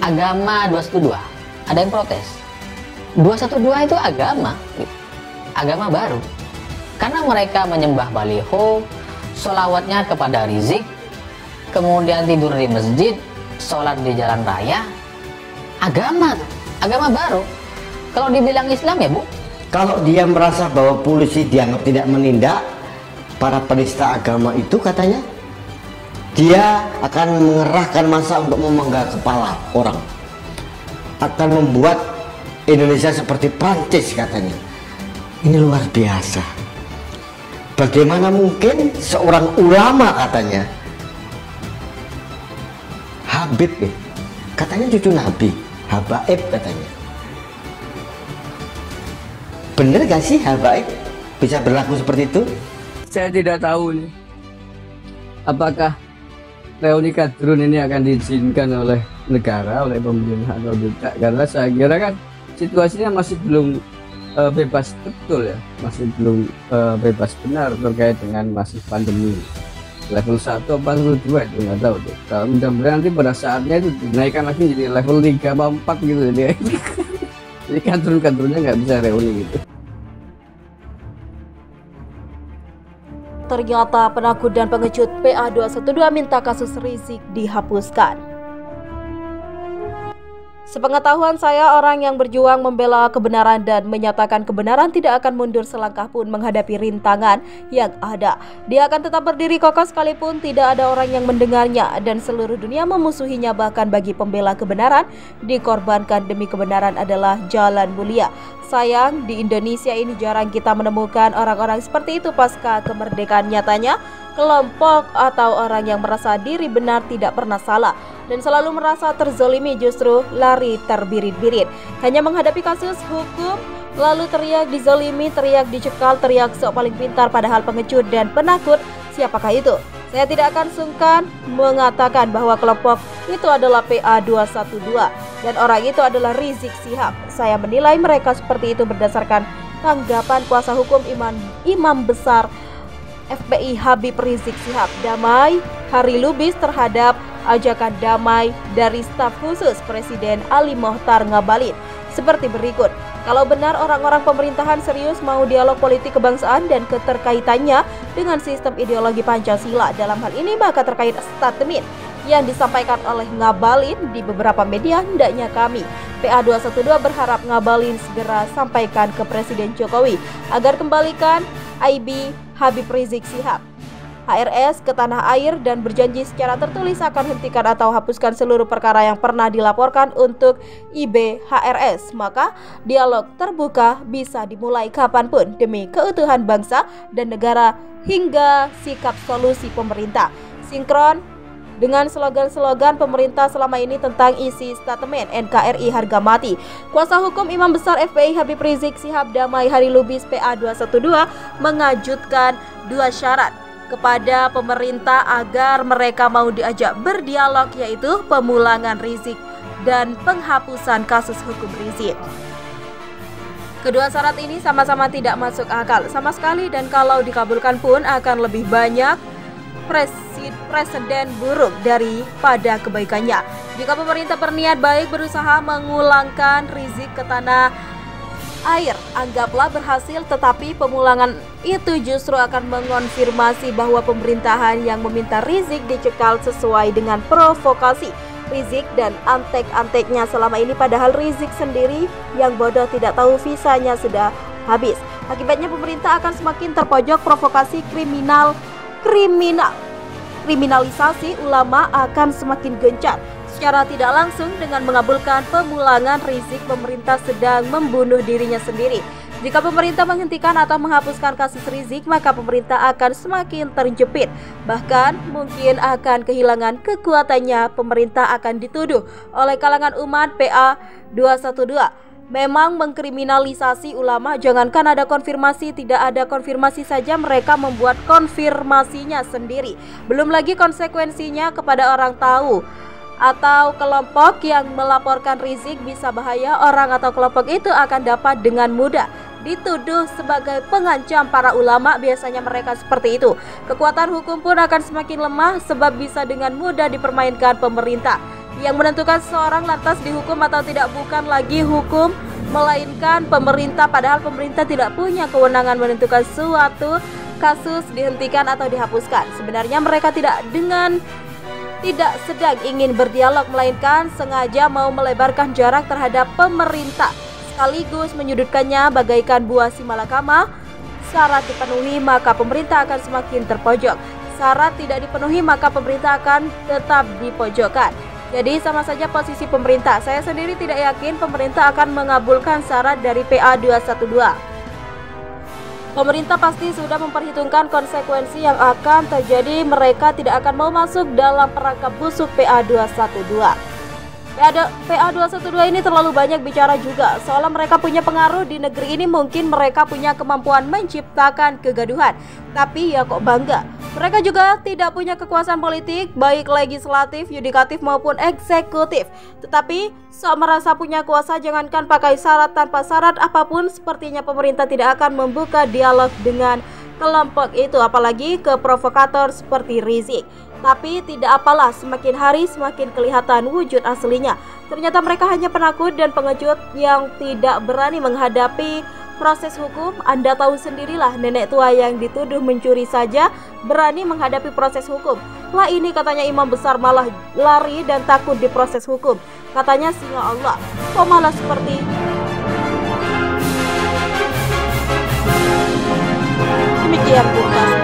agama 212 ada yang protes. 212 itu agama baru, karena mereka menyembah baliho, sholawatnya kepada Rizik, kemudian tidur di masjid, sholat di jalan raya. Agama baru. Kalau dibilang Islam ya Bu, kalau dia merasa bahwa polisi dianggap tidak menindak para penista agama itu, katanya dia akan mengerahkan massa untuk memenggal kepala orang, akan membuat Indonesia seperti Prancis katanya. Ini luar biasa. Bagaimana mungkin seorang ulama, katanya Habib ya, katanya cucu Nabi, Habaib katanya. Bener gak sih Habaib bisa berlaku seperti itu? Saya tidak tahu nih, apakah reuni kadrun ini akan diizinkan oleh negara, oleh pemerintah atau tidak, karena saya kira kan situasinya masih belum bebas betul ya, masih belum bebas benar terkait dengan masih pandemi level 1 atau level 2 itu nggak tahu tuh. Kalau mudah-mudahan nanti pada saatnya itu dinaikkan lagi jadi level 3 atau 4 gitu jadi kadrun-kadrunnya nggak bisa reuni gitu. Ternyata penakut dan pengecut PA212 minta kasus Rizik dihapuskan. Sepengetahuan saya, orang yang berjuang membela kebenaran dan menyatakan kebenaran tidak akan mundur selangkah pun menghadapi rintangan yang ada. Dia akan tetap berdiri kokoh sekalipun tidak ada orang yang mendengarnya dan seluruh dunia memusuhinya. Bahkan bagi pembela kebenaran, dikorbankan demi kebenaran adalah jalan mulia. Sayang, di Indonesia ini jarang kita menemukan orang-orang seperti itu pasca kemerdekaan. Nyatanya, kelompok atau orang yang merasa diri benar tidak pernah salah dan selalu merasa terzolimi justru lari terbirit-birit. Hanya menghadapi kasus hukum, lalu teriak dizolimi, teriak dicekal, teriak sok paling pintar, padahal pengecut dan penakut. Siapakah itu? Saya tidak akan sungkan mengatakan bahwa kelompok itu adalah PA212 dan orang itu adalah Rizik Syihab. Saya menilai mereka seperti itu berdasarkan tanggapan kuasa hukum Imam Besar FPI Habib Rizik Syihab Damai Hari Lubis terhadap ajakan damai dari staf khusus Presiden Ali Mohtar Ngabalin seperti berikut. Kalau benar orang-orang pemerintahan serius mau dialog politik kebangsaan dan keterkaitannya dengan sistem ideologi Pancasila dalam hal ini, maka terkait statement yang disampaikan oleh Ngabalin di beberapa media, hendaknya kami PA212 berharap Ngabalin segera sampaikan ke Presiden Jokowi agar kembalikan IB Habib Rizik Syihab HRS ke tanah air dan berjanji secara tertulis akan hentikan atau hapuskan seluruh perkara yang pernah dilaporkan untuk IB HRS. Maka dialog terbuka bisa dimulai kapanpun demi keutuhan bangsa dan negara hingga sikap solusi pemerintah sinkron dengan slogan-slogan pemerintah selama ini tentang isi statement NKRI harga mati. Kuasa hukum Imam Besar FPI Habib Rizik Syihab Damai Hari Lubis PA212 mengajutkan dua syarat kepada pemerintah agar mereka mau diajak berdialog, yaitu pemulangan Rizik dan penghapusan kasus hukum Rizik. Kedua syarat ini sama-sama tidak masuk akal sama sekali dan kalau dikabulkan pun akan lebih banyak presiden buruk daripada kebaikannya. Jika pemerintah berniat baik berusaha mengulangkan Rizik ke tanah air, anggaplah berhasil, tetapi pemulangan itu justru akan mengonfirmasi bahwa pemerintahan yang meminta Rizik dicekal sesuai dengan provokasi Rizik dan antek-anteknya selama ini, padahal Rizik sendiri yang bodoh tidak tahu visanya sudah habis. Akibatnya pemerintah akan semakin terpojok, provokasi kriminalisasi ulama akan semakin gencar. Secara tidak langsung dengan mengabulkan pemulangan Rizik, pemerintah sedang membunuh dirinya sendiri. Jika pemerintah menghentikan atau menghapuskan kasus Rizik, maka pemerintah akan semakin terjepit. Bahkan mungkin akan kehilangan kekuatannya. Pemerintah akan dituduh oleh kalangan umat PA212 memang mengkriminalisasi ulama. Jangankan ada konfirmasi, tidak ada konfirmasi saja mereka membuat konfirmasinya sendiri. Belum lagi konsekuensinya kepada orang tahu atau kelompok yang melaporkan Rizik bisa bahaya. Orang atau kelompok itu akan dapat dengan mudah dituduh sebagai pengancam para ulama. Biasanya mereka seperti itu. Kekuatan hukum pun akan semakin lemah sebab bisa dengan mudah dipermainkan pemerintah. Yang menentukan seseorang lantas dihukum atau tidak bukan lagi hukum, melainkan pemerintah, padahal pemerintah tidak punya kewenangan menentukan suatu kasus dihentikan atau dihapuskan. Sebenarnya mereka tidak sedang ingin berdialog, melainkan sengaja mau melebarkan jarak terhadap pemerintah, sekaligus menyudutkannya bagaikan buah si malakama. Syarat dipenuhi maka pemerintah akan semakin terpojok, syarat tidak dipenuhi maka pemerintah akan tetap dipojokkan. Jadi sama saja posisi pemerintah. Saya sendiri tidak yakin pemerintah akan mengabulkan syarat dari PA 212. Pemerintah pasti sudah memperhitungkan konsekuensi yang akan terjadi. Mereka tidak akan mau masuk dalam perangkap busuk PA 212. PA 212 ini terlalu banyak bicara juga. Soalnya mereka punya pengaruh di negeri ini, mungkin mereka punya kemampuan menciptakan kegaduhan. Tapi ya kok bangga. Mereka juga tidak punya kekuasaan politik, baik legislatif, yudikatif maupun eksekutif. Tetapi sok merasa punya kuasa, jangankan pakai syarat, tanpa syarat apapun, sepertinya pemerintah tidak akan membuka dialog dengan kelompok itu, apalagi ke provokator seperti Rizik. Tapi tidak apalah, semakin hari semakin kelihatan wujud aslinya. Ternyata mereka hanya penakut dan pengecut yang tidak berani menghadapi proses hukum. Anda tahu sendirilah, nenek tua yang dituduh mencuri saja berani menghadapi proses hukum. Lah ini katanya imam besar malah lari dan takut di proses hukum. Katanya singa Allah, kok malah seperti demikian.